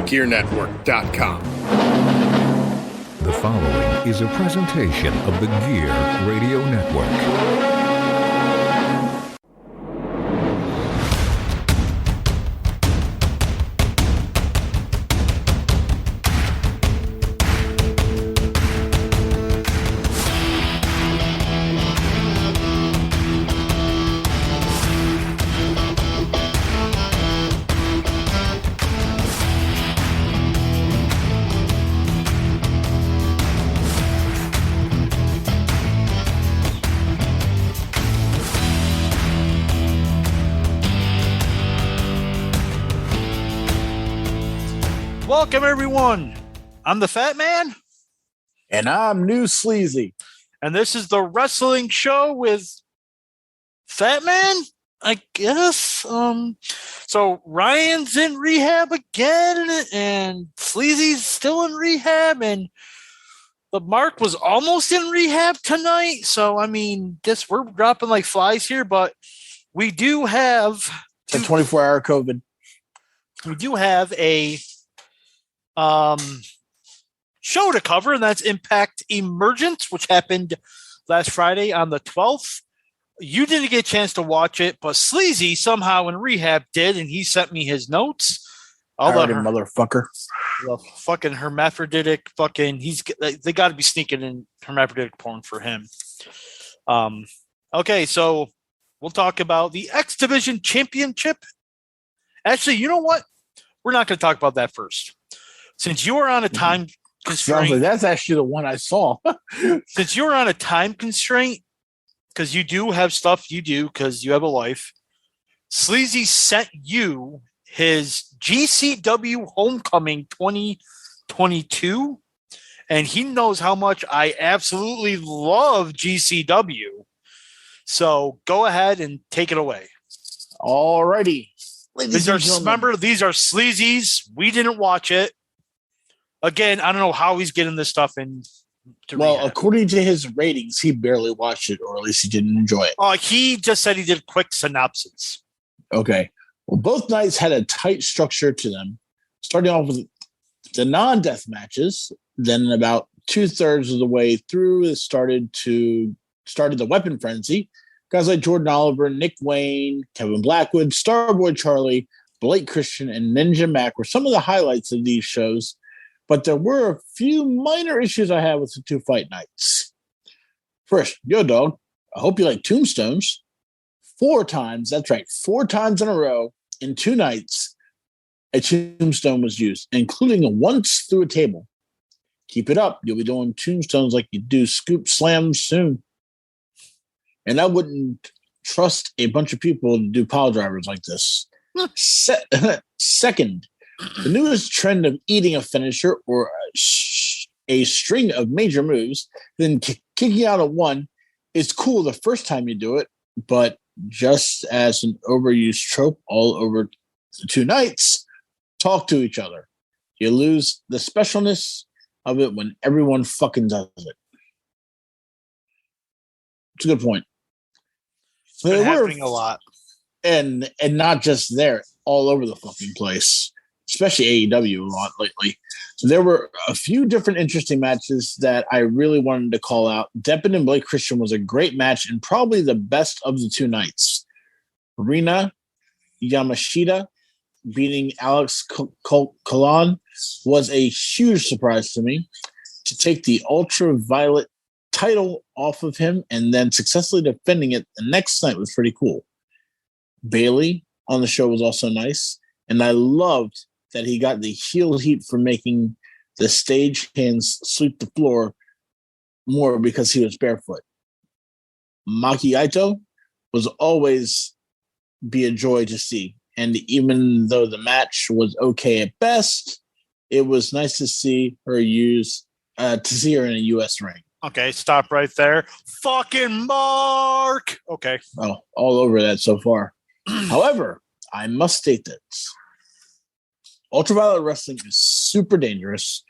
GearNetwork.com. The following is a presentation of the Gear Radio Network. Welcome, everyone. I'm the Fatman. And I'm New Sleazy. And this is the wrestling show with Fatman, I guess. So Ryan's in rehab again, and Sleazy's still in rehab, and the Mark was almost in rehab tonight. So, I mean, we're dropping like flies here, but we do have a 24-hour COVID. We do have a show to cover, and that's IMPACT Emergence, which happened last Friday on the 12th. You didn't get a chance to watch it, but Sleazy somehow in rehab did, and he sent me his notes. Motherfucker. The fucking hermaphroditic they got to be sneaking in hermaphroditic porn for him. Okay, so we'll talk about the X Division Championship. Actually, you know what? We're not going to talk about that first. Since you are on a time constraint, that's actually the one I saw. Since you're on a time constraint, because you do have stuff you do because you have a life, Sleazy sent you his GCW Homecoming 2022, and he knows how much I absolutely love GCW. So go ahead and take it away. Alrighty. These are Sleazy's. We didn't watch it. Again, I don't know how he's getting this stuff in. According to his ratings, he barely watched it, or at least he didn't enjoy it. He just said he did a quick synopsis. Okay. Well, both nights had a tight structure to them, starting off with the non-death matches. Then about 2/3 of the way through, it started the weapon frenzy. Guys like Jordan Oliver, Nick Wayne, Kevin Blackwood, Starboy Charlie, Blake Christian, and Ninja Mac were some of the highlights of these shows. But there were a few minor issues I had with the two fight nights. First, yo, dog, I hope you like tombstones. 4 times, that's right, 4 times in a row in 2 nights, a tombstone was used, including once through a table. Keep it up. You'll be doing tombstones like you do scoop slams soon. And I wouldn't trust a bunch of people to do pile drivers like this. Second, the newest trend of eating a finisher or a string of major moves, then kicking out of one is cool the first time you do it, but just as an overused trope all over the 2 nights, talk to each other. You lose the specialness of it when everyone fucking does it. It's a good point. It's been happening a lot. And not just there, all over the fucking place. Especially AEW a lot lately. So there were a few different interesting matches that I really wanted to call out. Deppen and Blake Christian was a great match and probably the best of the 2 nights. Rina Yamashita beating Alex Colon was a huge surprise to me. To take the Ultraviolet title off of him and then successfully defending it the next night was pretty cool. Bailey on the show was also nice, and I loved that he got the heel heat for making the stage hands sweep the floor more because he was barefoot. Maki Ito was always be a joy to see. And even though the match was okay at best, it was nice to see her in a U.S. ring. Okay, stop right there. Fucking Mark! Okay. Oh, all over that so far. However, I must state this. Ultraviolet wrestling is super dangerous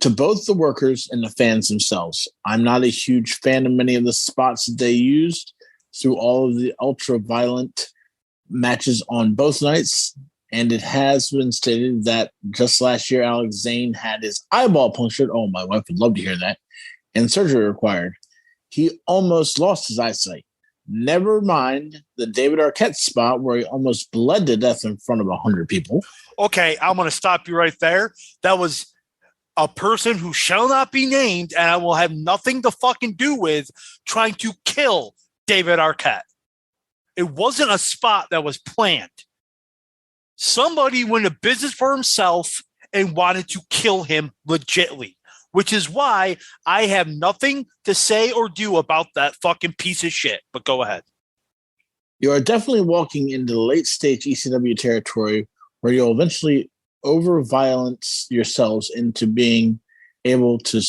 to both the workers and the fans themselves. I'm not a huge fan of many of the spots that they used through all of the ultraviolet matches on both nights. And it has been stated that just last year, Alex Zane had his eyeball punctured. Oh, my wife would love to hear that. And surgery required. He almost lost his eyesight. Never mind the David Arquette spot where he almost bled to death in front of 100 people. Okay, I'm going to stop you right there. That was a person who shall not be named, and I will have nothing to fucking do with trying to kill David Arquette. It wasn't a spot that was planned. Somebody went into business for himself and wanted to kill him legitly, which is why I have nothing to say or do about that fucking piece of shit. But go ahead. You are definitely walking into the late stage ECW territory where you'll eventually over-violence yourselves into being able to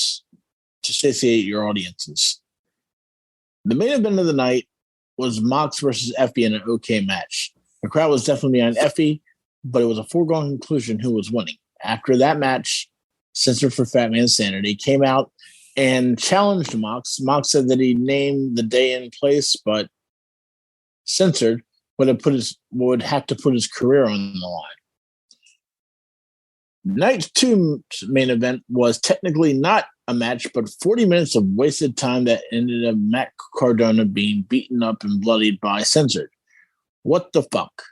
satiate your audiences. The main event of the night was Mox versus Effie in an OK match. The crowd was definitely behind Effie, but it was a foregone conclusion who was winning. After that match, Censored for Fatman Sanity came out and challenged Mox. Mox said that he named the day and place, but Censored would have to put his career on the line. Night 2 main event was technically not a match, but 40 minutes of wasted time that ended up Matt Cardona being beaten up and bloodied by Censored. What the fuck?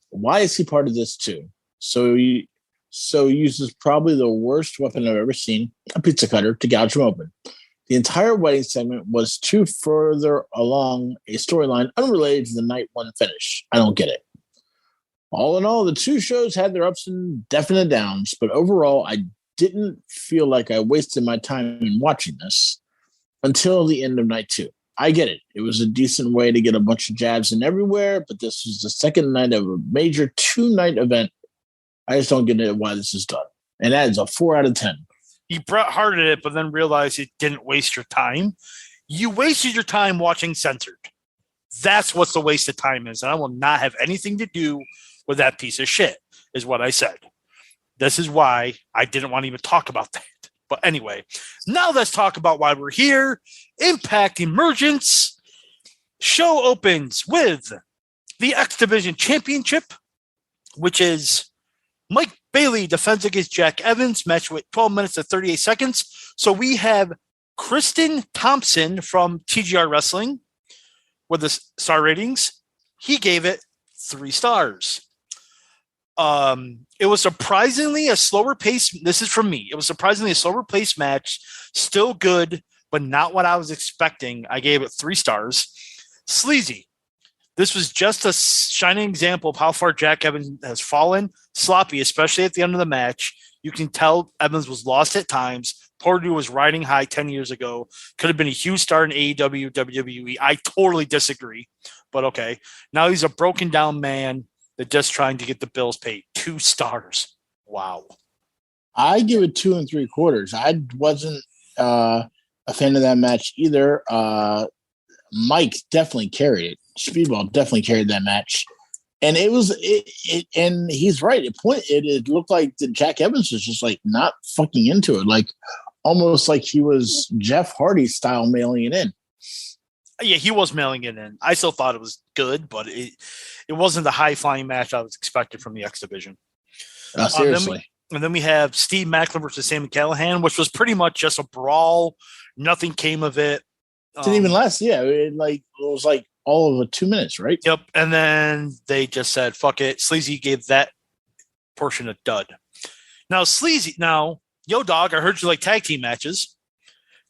Why is he part of this too? So he uses probably the worst weapon I've ever seen, a pizza cutter, to gouge him open. The entire wedding segment was too further along a storyline unrelated to the night 1 finish. I don't get it. All in all, the two shows had their ups and definite downs, but overall, I didn't feel like I wasted my time in watching this until the end of night 2. I get it. It was a decent way to get a bunch of jabs in everywhere, but this was the second night of a major 2-night event. I just don't get it why this is done. And that is a 4 out of 10. You Bret Harted it, but then realized it didn't waste your time. You wasted your time watching Censored. That's what the waste of time is. And I will not have anything to do with that piece of shit, is what I said. This is why I didn't want to even talk about that. But anyway, now let's talk about why we're here. Impact Emergence. Show opens with the X Division Championship, which is Mike Bailey defends against Jack Evans, match with 12 minutes and 38 seconds. So we have Kristen Thompson from TGR Wrestling with the star ratings. He gave it 3 stars. It was surprisingly a slower pace. This is from me. It was surprisingly a slower pace match. Still good, but not what I was expecting. I gave it 3 stars. Sleazy. This was just a shining example of how far Jack Evans has fallen. Sloppy, especially at the end of the match. You can tell Evans was lost at times. Poor dude was riding high 10 years ago. Could have been a huge star in AEW, WWE. I totally disagree, but okay. Now he's a broken down man that just trying to get the bills paid. 2 stars. Wow. I give it 2 3/4. I wasn't a fan of that match either. Mike definitely carried it. Speedball definitely carried that match. And and he's right. It looked like that Jack Evans was just like not fucking into it. Like almost like he was Jeff Hardy style mailing it in. Yeah, he was mailing it in. I still thought it was good, but it wasn't the high flying match I was expecting from the X Division. Seriously. And then we have Steve Macklin versus Sami Callihan, which was pretty much just a brawl. Nothing came of it. Didn't even last. Yeah, it was like all of 2 minutes, right? Yep. And then they just said, fuck it. Sleazy gave that portion a dud. Now, Yo Dog, I heard you like tag team matches.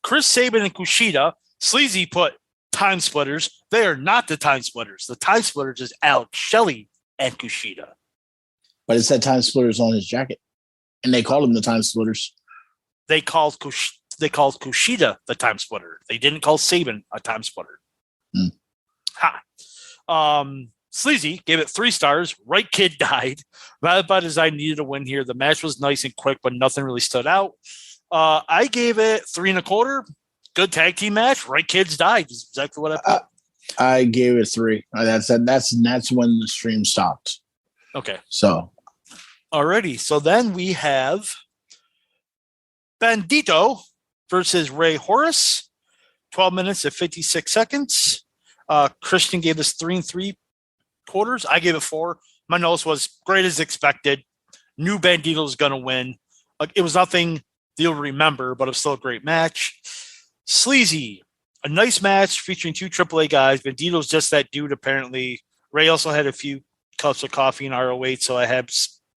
Chris Sabin and Kushida. Sleazy put Time Splitters. They are not the Time Splitters. The Time Splitters is Alex Shelley and Kushida. But it said Time Splitters on his jacket. And they called him the Time Splitters. They called Kushida the Time Splitter. They didn't call Sabin a Time Splitter. Sleazy gave it 3 stars. Right Kid died. Not about as I needed a win here. The match was nice and quick, but nothing really stood out. I gave it 3 1/4. Good tag team match. Right Kids died. Is exactly what I put. I gave it 3. That's when the stream stopped. Okay. So, alrighty. So then we have Bandito versus Ray Horace. 12 minutes and 56 seconds. Christian gave us 3 3/4. I gave it 4. my notes was great as expected. Knew Bandito was going to win. Like, it was nothing that you'll remember, but it was still a great match. Sleazy, a nice match featuring two AAA guys. Bandito's just that dude, apparently. Ray also had a few cups of coffee in ROH, so I have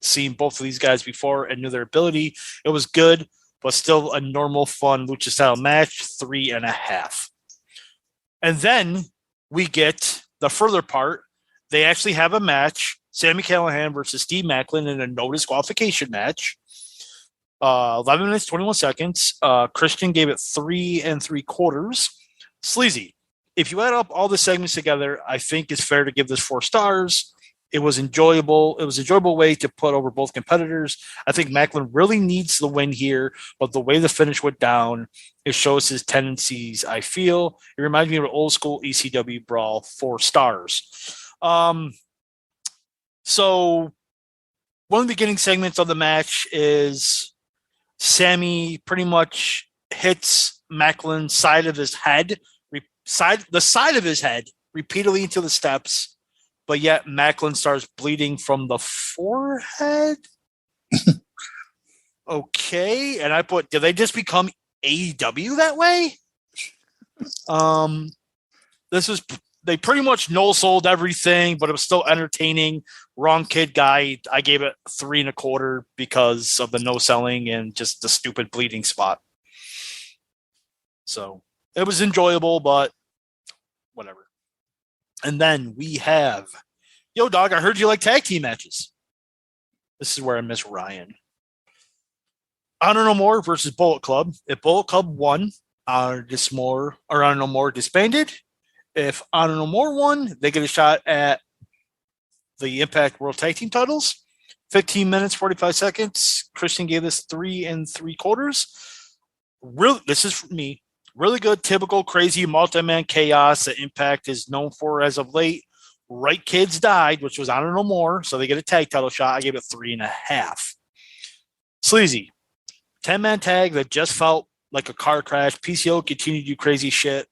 seen both of these guys before and knew their ability. It was good, but still a normal, fun lucha-style match, 3.5. And then we get the further part. They actually have a match, Sami Callihan versus Steve Macklin in a no disqualification match. 11 minutes, 21 seconds. Christian gave it 3 3/4. Sleazy. If you add up all the segments together, I think it's fair to give this 4 stars. It was enjoyable. It was an enjoyable way to put over both competitors. I think Macklin really needs the win here, but the way the finish went down, it shows his tendencies, I feel. It reminds me of an old school ECW brawl, 4 stars. So one of the beginning segments of the match is Sammy pretty much hits Macklin's side of his head, the side of his head repeatedly into the steps, but yet Macklin starts bleeding from the forehead. Okay. And I put, did they just become AEW that way? They pretty much no-sold everything, but it was still entertaining. Wrong Kid guy, I gave it 3 1/4 because of the no-selling and just the stupid bleeding spot. So it was enjoyable, but whatever. And then we have, yo, dog, I heard you like tag team matches. This is where I miss Ryan. Honor No More versus Bullet Club. If Bullet Club won, Honor No More disbanded. If Honor No More won, they get a shot at the Impact World Tag Team titles. 15 minutes, 45 seconds. Christian gave this 3 3/4. This is for me. Really good, typical, crazy, multi-man chaos that Impact is known for as of late. Right Kids died, which was Honor No More, so they get a tag title shot. I gave it 3.5. Sleazy. 10-man tag that just felt like a car crash. PCO continued to do crazy shit.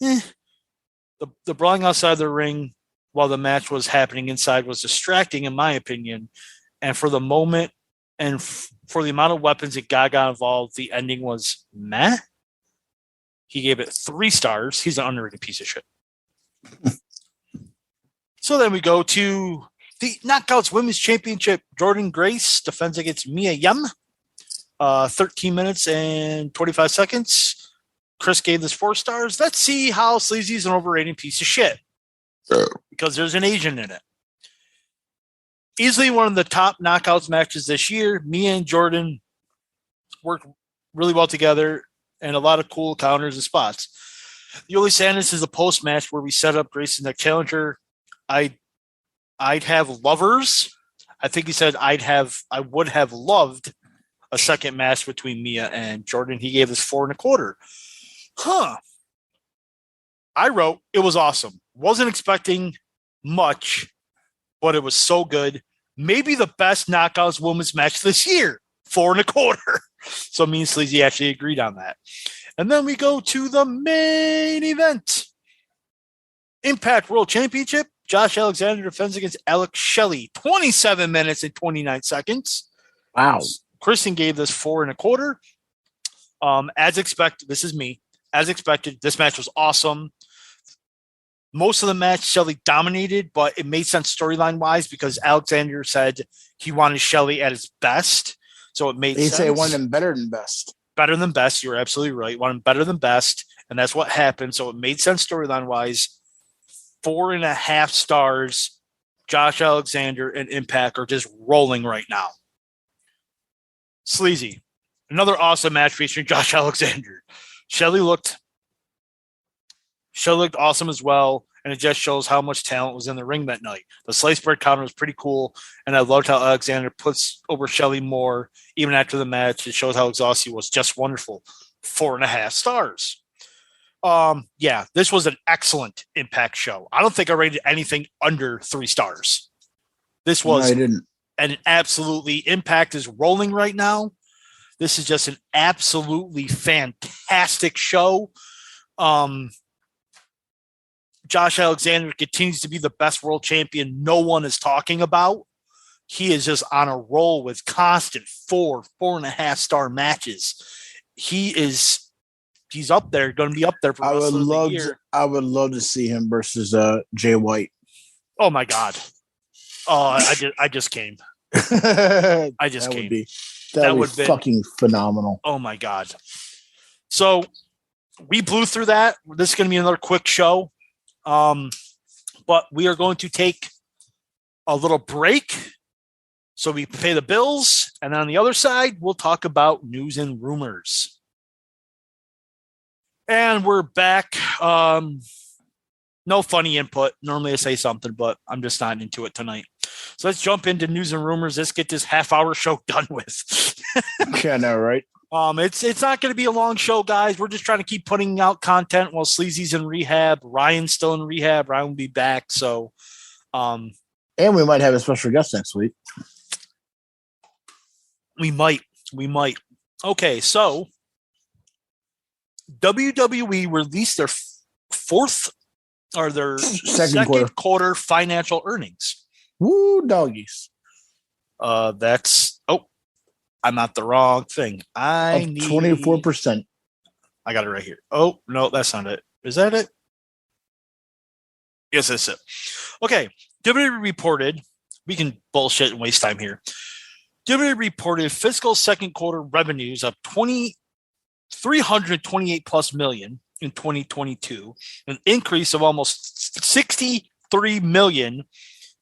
The brawling outside the ring while the match was happening inside was distracting, in my opinion. And for the moment and for the amount of weapons that got involved, the ending was meh. He gave it 3 stars. He's an underrated piece of shit. So then we go to the Knockouts Women's Championship. Jordan Grace defends against Mia Yim. 13 minutes and 25 seconds. Chris gave this 4 stars. Let's see how Sleazy's an overrated piece of shit. Because there's an Asian in it. Easily one of the top knockouts matches this year. Mia and Jordan worked really well together and a lot of cool counters and spots. Yoli Sanders is a post match where we set up Grace as the challenger. I'd have lovers. I think he said I would have loved a second match between Mia and Jordan. He gave us 4 1/4. I wrote, it was awesome. Wasn't expecting much, but it was so good. Maybe the best Knockouts women's match this year. 4 1/4. So me and Sleazy actually agreed on that. And then we go to the main event. Impact World Championship. Josh Alexander defends against Alex Shelley. 27 minutes and 29 seconds. Wow. Kristen gave this 4 1/4. As expected, this is me. As expected, this match was awesome. Most of the match, Shelley dominated, but it made sense storyline-wise because Alexander said he wanted Shelley at his best. So it made sense. He'd say one of them better than best. Better than best. You're absolutely right. One better than best. And that's what happened. So it made sense storyline-wise. 4.5 stars. Josh Alexander and Impact are just rolling right now. Sleazy. Another awesome match featuring Josh Alexander. Shelley looked awesome as well, and it just shows how much talent was in the ring that night. The slice bread counter was pretty cool, and I loved how Alexander puts over Shelley more even after the match. It shows how exhausted he was. Just wonderful. 4.5 stars. Yeah, this was an excellent Impact show. I don't think I rated anything under 3 stars. This was an absolutely Impact is rolling right now. This is just an absolutely fantastic show. Josh Alexander continues to be the best world champion no one is talking about. He is just on a roll with constant 4.5 star matches. He's up there, going to be up there for Wrestler of the Year. I would love to see him versus Jay White. Oh my God. Oh, I just came. I just came. That would be fucking phenomenal. Oh my God. So we blew through that. This is going to be another quick show. But we are going to take a little break so we pay the bills. And then on the other side, we'll talk about news and rumors. And we're back. No funny input. Normally I say something, but I'm just not into it tonight. So let's jump into news and rumors. Let's get this half-hour show done with. Yeah, I know, right? It's not going to be a long show, guys. We're just trying to keep putting out content while Sleazy's in rehab. Ryan's still in rehab. Ryan will be back. So, and we might have a special guest next week. We might. Okay, so WWE released their second quarter financial earnings. Woo, doggies. I'm not the wrong thing. I need 24%. I got it right here. Oh, no, that's not it. Is that it? Yes, that's it. Okay. WWE reported, we can bullshit and waste time here. WWE reported fiscal second quarter revenues of $328 plus million in 2022, an increase of almost 63 million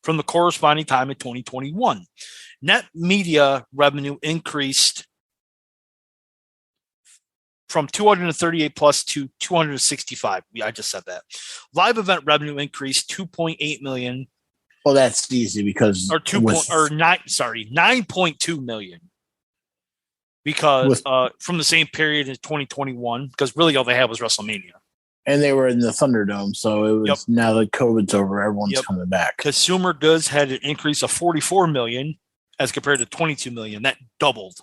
from the corresponding time in 2021. Net media revenue increased from 238 plus to 265. I just said that. Live event revenue increased 2.8 million. Well, that's easy because 9.2 million. Because from the same period in 2021, because really all they had was WrestleMania. And they were in the Thunderdome, so it was now that COVID's over, everyone's coming back. Consumer goods had an increase of 44 million as compared to 22 million. That doubled.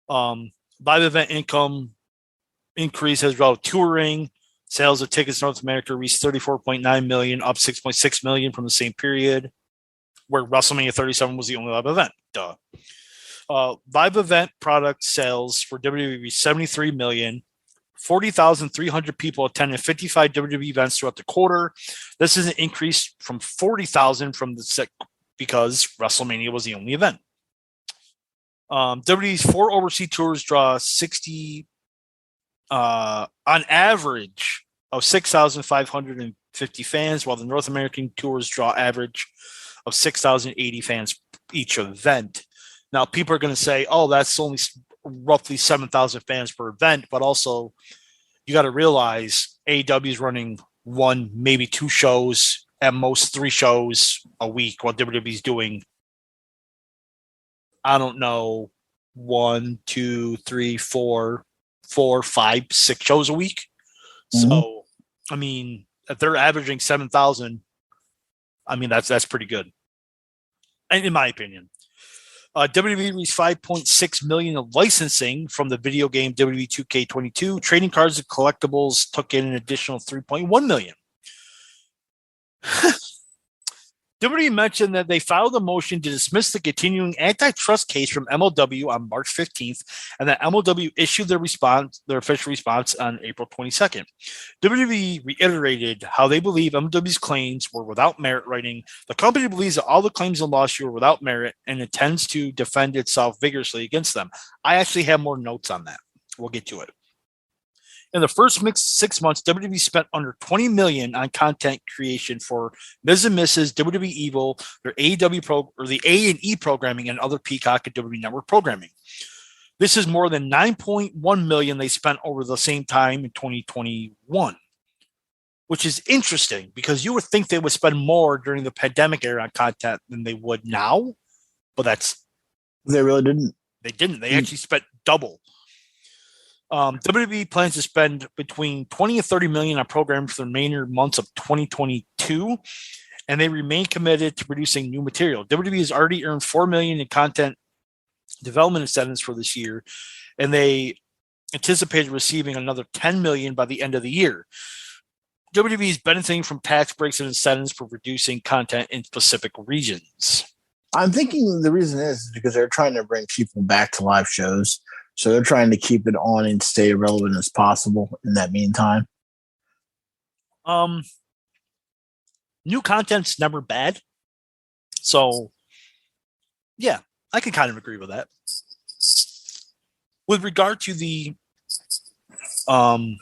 Live event income increase as well. Touring sales of tickets in North America reached 34.9 million, up 6.6 million from the same period, where WrestleMania 37 was the only live event. Duh. Live event product sales for WWE reached 73 million. 40,300 people attended 55 WWE events throughout the quarter. This is an increase from 40,000 from the because WrestleMania was the only event. WWE's 4 overseas tours draw 60 on average of 6,550 fans, while the North American tours draw average of 6,080 fans each event. Now, people are going to say, oh, that's only roughly 7,000 fans per event, but also you got to realize AEW is running 1, maybe 2 shows, at most 3 shows a week, while WWE's doing, I don't know, 1, 2, 3, 4, 5, 6 shows a week. Mm-hmm. So, I mean, if they're averaging 7,000, I mean, that's pretty good, in my opinion. WWE reached 5.6 million of licensing from the video game WWE 2K22. Trading cards and collectibles took in an additional 3.1 million. WWE mentioned that they filed a motion to dismiss the continuing antitrust case from MLW on March 15th, and that MLW issued their official response on April 22nd. WWE reiterated how they believe MLW's claims were without merit, writing, "The company believes that all the claims in the lawsuit are without merit and intends to defend itself vigorously against them." I actually have more notes on that. We'll get to it. In the first 6 months, WWE spent under $20 million on content creation for Ms. and Mrs., WWE Evil, their AEW the A&E programming, and other Peacock and WWE Network programming. This is more than $9.1 million they spent over the same time in 2021, which is interesting because you would think they would spend more during the pandemic era on content than they would now, but they really didn't. They didn't. They actually spent double. WWE plans to spend between 20 and 30 million on programming for the remainder months of 2022, and they remain committed to producing new material. WWE has already earned $4 million in content development incentives for this year, and they anticipated receiving another $10 million by the end of the year. WWE is benefiting from tax breaks and incentives for reducing content in specific regions. I'm thinking the reason is because they're trying to bring people back to live shows. So they're trying to keep it on and stay relevant as possible in that meantime. New content's never bad. So, yeah, I can kind of agree with that. With regard to the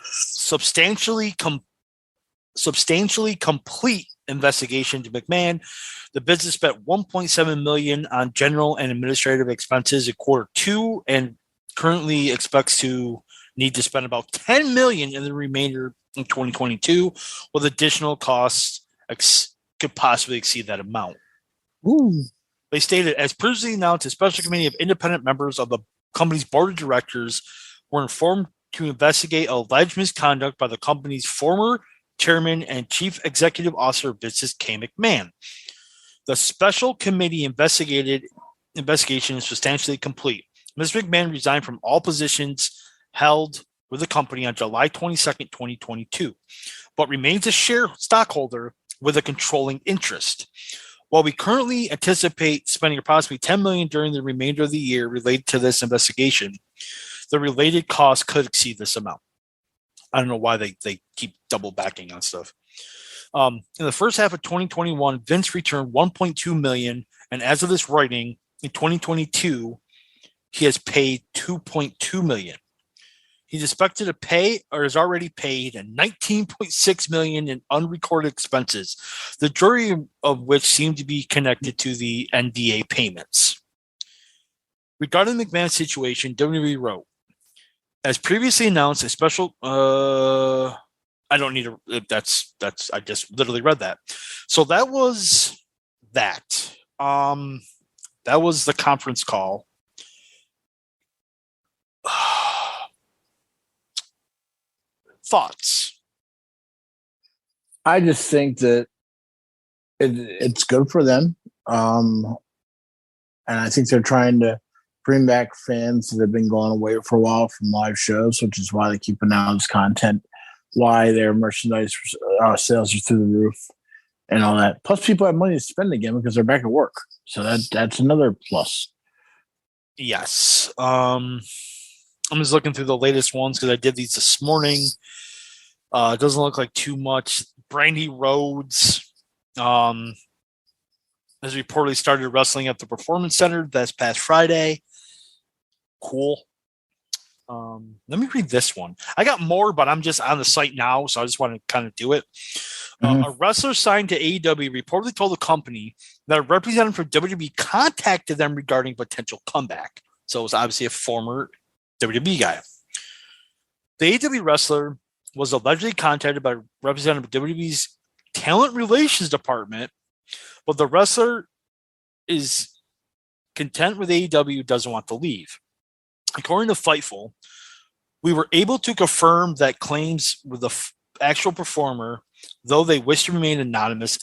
substantially complete investigation to McMahon, the business spent $1.7 million on general and administrative expenses in Q2 and currently expects to need to spend about $10 million in the remainder in 2022, with additional costs could possibly exceed that amount. Ooh. They stated, as previously announced, a special committee of independent members of the company's board of directors were informed to investigate alleged misconduct by the company's former chairman and chief executive officer, Vince K. McMahon. The special committee investigation is substantially complete. Mr. McMahon resigned from all positions held with the company on July 22nd, 2022, but remains a stockholder with a controlling interest. While we currently anticipate spending approximately $10 million during the remainder of the year related to this investigation, the related costs could exceed this amount. I don't know why they keep double backing on stuff. In the first half of 2021, Vince returned $1.2 million, and as of this writing, in 2022, he has paid $2.2 million. He's expected to pay or has already paid $19.6 million in unrecorded expenses, the majority of which seem to be connected to the NDA payments. Regarding the McMahon situation, WWE wrote, as previously announced, a special I don't need to that's I just literally read that. So that was that. That was the conference call. Thoughts? I just think that it's good for them. And I think they're trying to bring back fans that have been going away for a while from live shows, which is why they keep announcing content, why their merchandise sales are through the roof and all that. Plus, people have money to spend again because they're back at work. So that's another plus. Yes. I'm just looking through the latest ones because I did these this morning. It doesn't look like too much. Brandy Rhodes has reportedly started wrestling at the Performance Center this past Friday. Cool. Let me read this one. I got more, but I'm just on the site now, so I just want to kind of do it. A wrestler signed to AEW reportedly told the company that a representative from WWE contacted them regarding potential comeback. So it was obviously a former WWE guy. The AEW wrestler was allegedly contacted by a representative of WWE's talent relations department, but the wrestler is content with AEW, doesn't want to leave. According to Fightful, we were able to confirm that claims with the actual performer, though they wish to remain anonymous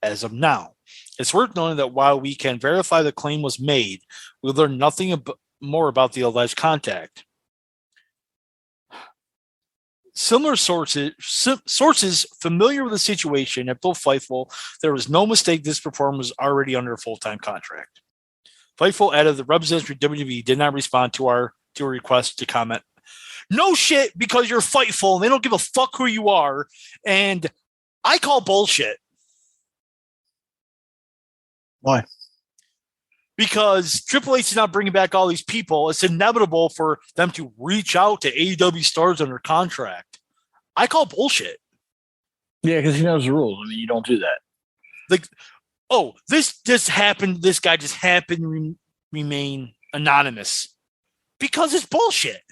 as of now. It's worth noting that while we can verify the claim was made, we learned nothing more about the alleged contact. Similar sources familiar with the situation have told Fightful there was no mistake this performer was already under a full-time contract. Fightful added the representative from WWE did not respond to a request to comment. No shit, because you're Fightful and they don't give a fuck who you are. And I call bullshit. Why? Because Triple H is not bringing back all these people. It's inevitable for them to reach out to AEW stars under contract. I call bullshit. Yeah, because he knows the rules. I mean, you don't do that. Like, oh, this just happened. This guy just happened to remain anonymous because it's bullshit.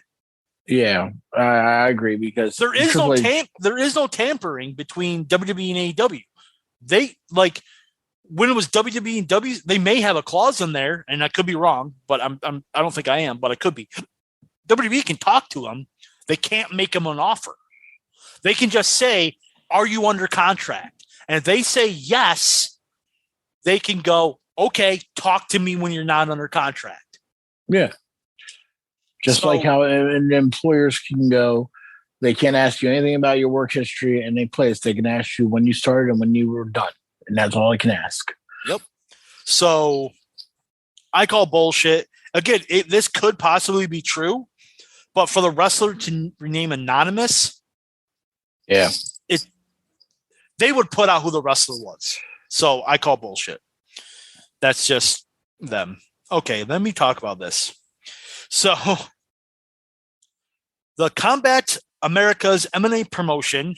Yeah, I agree because there is no tampering between WWE and AEW. They like. When it was WWE and W, they may have a clause in there, and I could be wrong, but I don't think I am, but I could be. WWE can talk to them. They can't make them an offer. They can just say, "Are you under contract?" And if they say yes, they can go, "Okay, talk to me when you're not under contract." Yeah, just like how employers can go, They can't ask you anything about your work history in any place. They can ask you when you started and when you were done. And that's all they can ask. Yep. So I call bullshit. Again, this could possibly be true, but for the wrestler to rename anonymous, yeah, they would put out who the wrestler was. So I call bullshit. That's just them. Okay, let me talk about this. So the Combat America's M&A promotion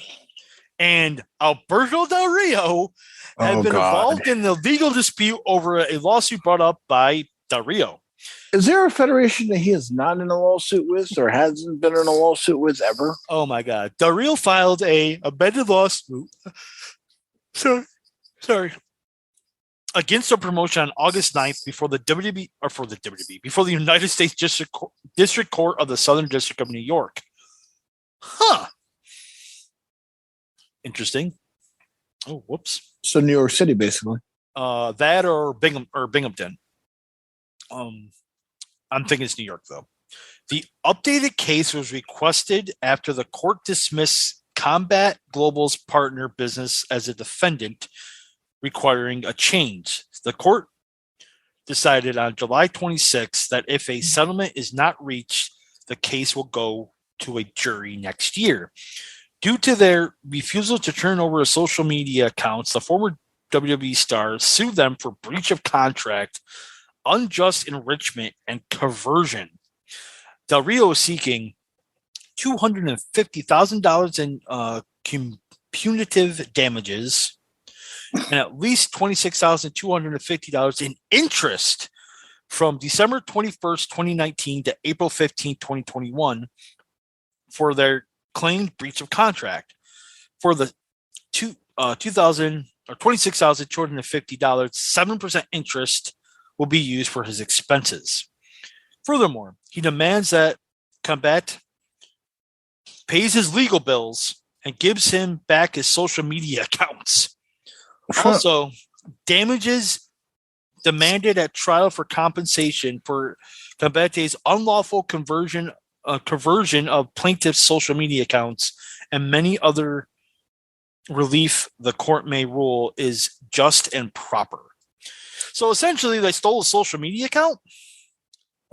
and Alberto Del Rio have been involved in the legal dispute over a lawsuit brought up by Del Rio. Is there a federation that he is not in a lawsuit with or hasn't been in a lawsuit with ever? Oh my God. Del Rio filed a amended lawsuit. Sorry. Against the promotion on August 9th before the before the United States District Court of the Southern District of New York. Huh. Interesting. Oh, whoops. So New York City, basically. That or Binghamton. I'm thinking it's New York, though. The updated case was requested after the court dismissed Combat Global's partner business as a defendant, requiring a change. The court decided on July 26th that if a settlement is not reached, the case will go to a jury next year. Due to their refusal to turn over social media accounts, the former WWE star sued them for breach of contract, unjust enrichment, and coercion. Del Rio is seeking $250,000 in punitive damages and at least $26,250 in interest from December 21st, 2019 to April 15th, 2021 for their claimed breach of contract. For the $26,250, 7% interest will be used for his expenses. Furthermore, he demands that Combat pays his legal bills and gives him back his social media accounts. Also, damages demanded at trial for compensation for Combate's unlawful conversion of plaintiff's social media accounts and many other relief the court may rule is just and proper. So essentially, they stole a social media account?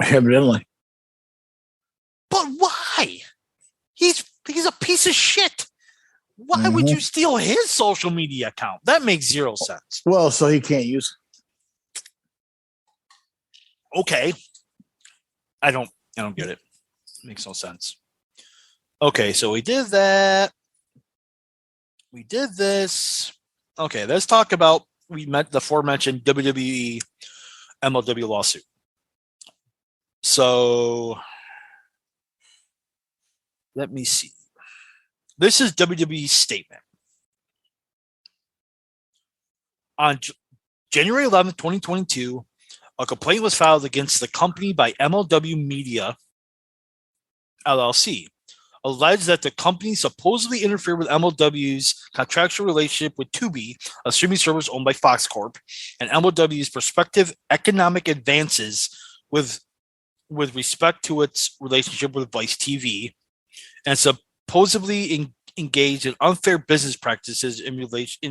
Evidently. But why? He's a piece of shit. Why would you steal his social media account? That makes zero sense. Well, so he can't use it. Okay. I don't get it. It makes no sense. Okay, so we did that. We did this. Okay, let's talk about the aforementioned WWE MLW lawsuit. So let me see. This is WWE's statement. On January 11th, 2022, a complaint was filed against the company by MLW Media, LLC, alleged that the company supposedly interfered with MLW's contractual relationship with Tubi, a streaming service owned by Fox Corp, and MLW's prospective economic advances with respect to its relationship with Vice TV, and supposedly engaged in unfair business practices in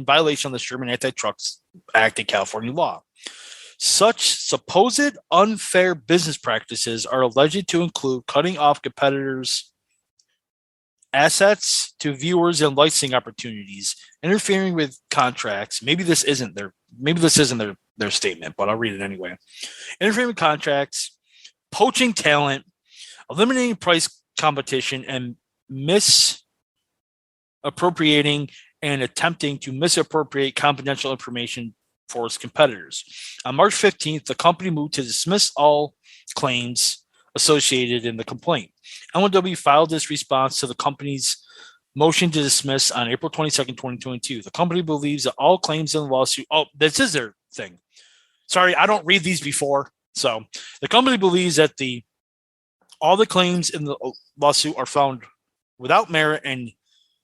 violation of the Sherman Antitrust Act and California law. Such supposed unfair business practices are alleged to include cutting off competitors' assets to viewers and licensing opportunities, interfering with contracts. Maybe this isn't their statement, but I'll read it anyway. Interfering with contracts, poaching talent, eliminating price competition, and misappropriating and attempting to misappropriate confidential information for its competitors. On March 15th, the company moved to dismiss all claims associated in the complaint. MLW filed its response to the company's motion to dismiss on April 22nd, 2022. The company believes that all claims in the lawsuit... Oh, this is their thing. Sorry, I don't read these before. So the company believes that all the claims in the lawsuit are found without merit and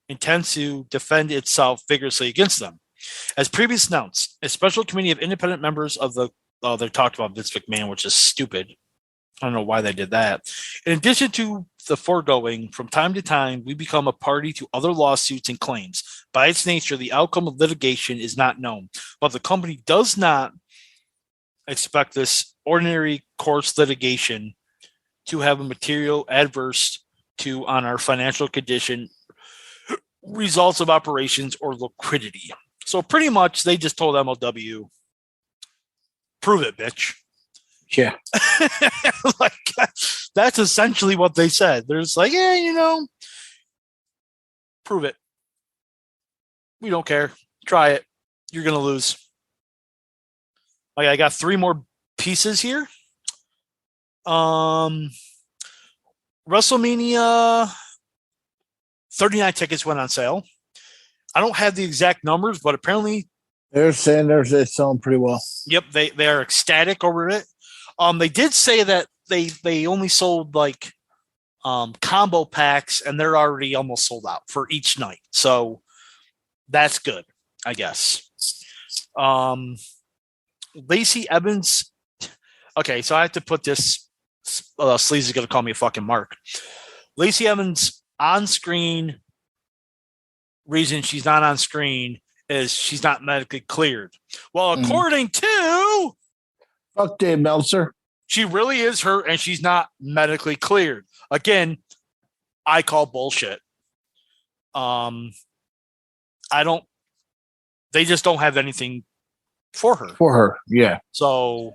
intends to defend itself vigorously against them. As previously announced, a special committee of independent members of they talked about Vince McMahon, which is stupid. I don't know why they did that. In addition to the foregoing, from time to time, we become a party to other lawsuits and claims. By its nature, the outcome of litigation is not known, but the company does not expect this ordinary course litigation to have a material adverse to on our financial condition, results of operations, or liquidity. So pretty much they just told MLW, prove it, bitch. Yeah. Like, that's essentially what they said. They're just like, yeah, prove it. We don't care. Try it. You're going to lose. Like, I got 3 more pieces here. WrestleMania 39 tickets went on sale. I don't have the exact numbers, but apparently they're saying they're selling pretty well. Yep, they are ecstatic over it. They did say that they only sold like combo packs, and they're already almost sold out for each night. So that's good, I guess. Lacey Evans. Okay, so I have to put this. Sleazy's going to call me a fucking mark. Lacey Evans on screen. Reason she's not on screen is she's not medically cleared. Well, according to fuck Dave Meltzer, she really is hurt and she's not medically cleared. Again, I call bullshit. They just don't have anything for her. For her, yeah. So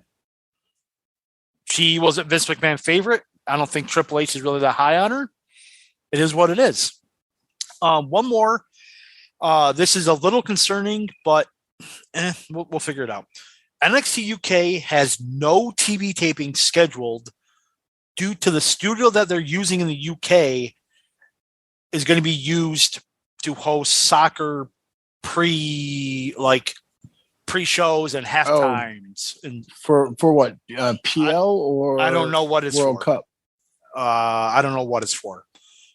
she wasn't Vince McMahon's favorite. I don't think Triple H is really that high on her. It is what it is. One more. This is a little concerning, but we'll figure it out. NXT UK has no TV taping scheduled due to the studio that they're using in the UK is going to be used to host soccer pre-shows and half times. And for what? PL or I don't know what it's World for. Cup. I don't know what it's for.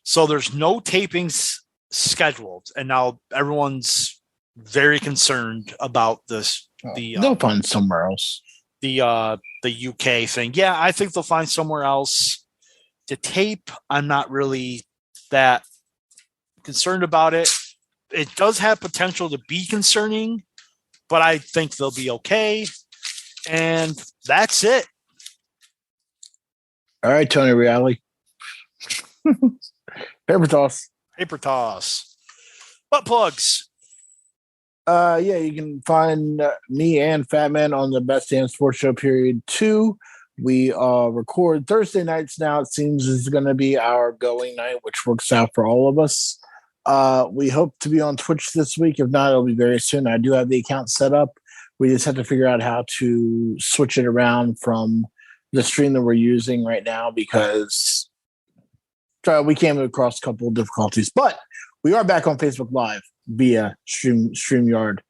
So there's no tapings scheduled, and now everyone's very concerned about this. They'll find somewhere else. The UK thing. Yeah, I think they'll find somewhere else to tape. I'm not really that concerned about it. It does have potential to be concerning, but I think they'll be okay. And that's it. All right, Tony Reale. Paper toss. Paper toss. Butt plugs. Yeah, you can find me and Fatman on the Best Damn Sports Show Period 2. We record Thursday nights now. It seems is going to be our going night, which works out for all of us. We hope to be on Twitch this week. If not, it'll be very soon. I do have the account set up. We just have to figure out how to switch it around from the stream that we're using right now because we came across a couple of difficulties. But we are back on Facebook Live via StreamYard.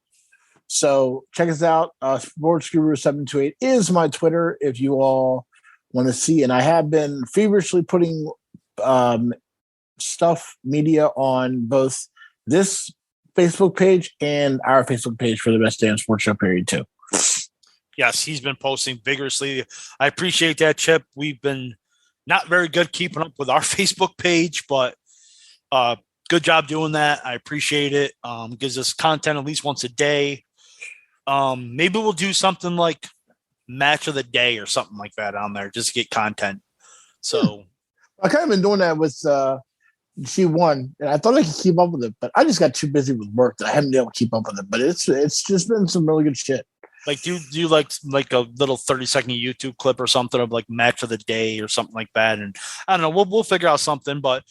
So check us out. Sports Guru 728 is my Twitter if you all want to see. And I have been feverishly putting media on both this Facebook page and our Facebook page for the Best Damn Sports Show Period 2. Yes, he's been posting vigorously. I appreciate that, Chip. We've been not very good keeping up with our Facebook page, but good job doing that. I appreciate it. Gives us content at least once a day. Maybe we'll do something like match of the day or something like that on there just to get content. So I kind of been doing that with G1, and I thought I could keep up with it, but I just got too busy with work that I haven't been able to keep up with it. But it's just been some really good shit. Like, do you like a little 30-second YouTube clip or something of like match of the day or something like that? And I don't know, we'll figure out something. But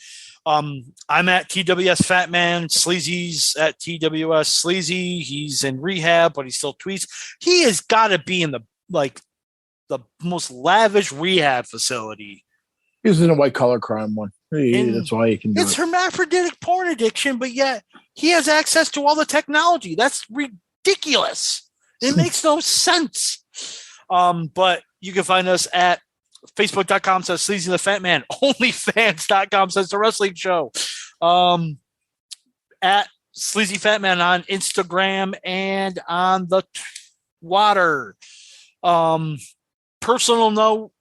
I'm at TWS Fatman. Sleazy's at TWS Sleazy. He's in rehab, but he still tweets. He has got to be in the most lavish rehab facility. He's in a white collar crime one. That's why he can do it. It's hermaphroditic porn addiction, but yet he has access to all the technology. That's ridiculous. It makes no sense. But you can find us at Facebook.com/Sleazy the Fat Man, OnlyFans.com/The Wrestling Show, at Sleazy Fat Man on Instagram and on the Twitter. Personal note,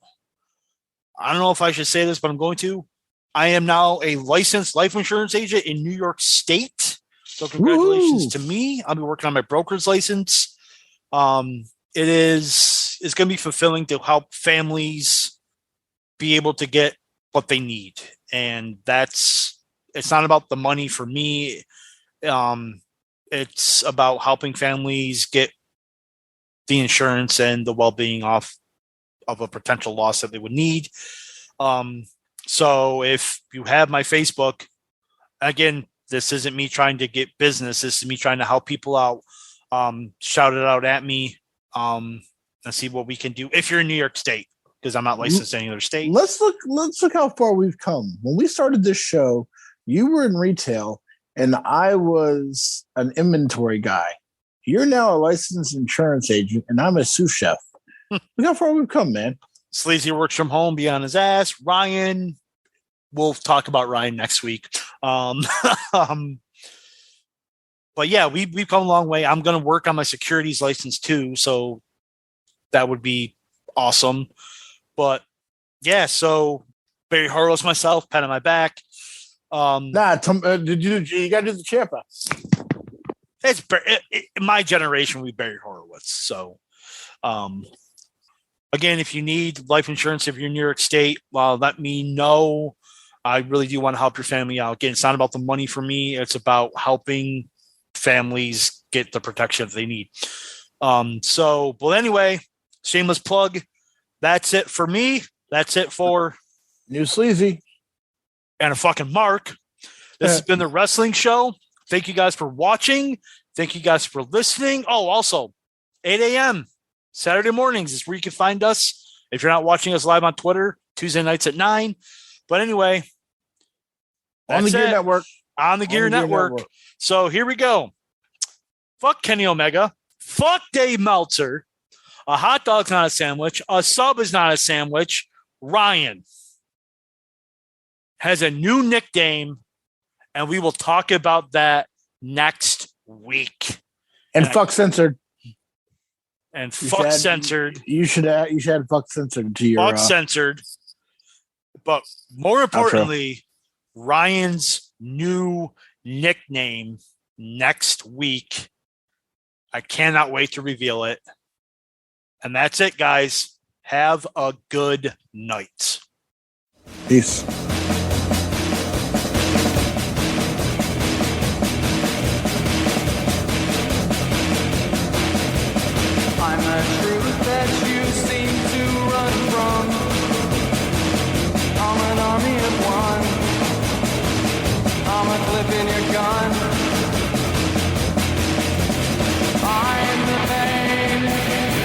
I don't know if I should say this, but I'm going to. I am now a licensed life insurance agent in New York State. So congratulations to me. I'll be working on my broker's license. It's going to be fulfilling to help families be able to get what they need. And it's not about the money for me. It's about helping families get the insurance and the well-being off of a potential loss that they would need. So if you have my Facebook, again, this isn't me trying to get business. This is me trying to help people out. Shout it out at me and see what we can do if you're in New York State, because I'm not licensed in any other state. Let's look how far we've come. When we started this show, you were in retail and I was an inventory guy. You're now a licensed insurance agent and I'm a sous chef. Look how far we've come, man. Sleazy works from home, be on his ass. Ryan, we'll talk about Ryan next week. But yeah, we've come a long way. I'm going to work on my securities license too, so that would be awesome. But yeah, so Barry Horowitz, myself, pat on my back. You got to do the Champa. It's in my generation, we Barry Horowitz. So, again, if you need life insurance, if you're in New York State, well, let me know. I really do want to help your family out. Again, it's not about the money for me. It's about helping families get the protection they need. Anyway, shameless plug. That's it for me. That's it for New Sleazy and a fucking Mark. This has been the Wrestling Show. Thank you guys for watching. Thank you guys for listening. Oh, also, 8 a.m. Saturday mornings is where you can find us. If you're not watching us live on Twitter, Tuesday nights at 9. But anyway, on the Gear Network. On the Gear Network. So here we go. Fuck Kenny Omega. Fuck Dave Meltzer. A hot dog's not a sandwich. A sub is not a sandwich. Ryan has a new nickname, and we will talk about that next week. And fuck censored. And fuck censored. You should add fuck censored to your fuck censored. But more importantly, Ryan's new nickname next week. I cannot wait to reveal it. And that's it, guys. Have a good night. Peace. I'm the truth that you seem to run from. I'm an army of one. I'm a clip in your gun. I'm the pain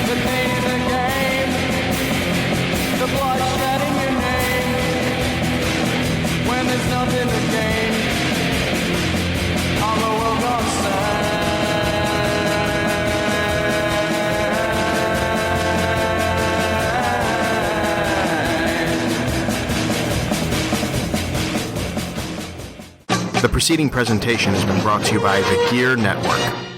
in the game. The bloodshed in your name. When there's nothing to gain, I'm the world on sand. The preceding presentation has been brought to you by the Gear Network.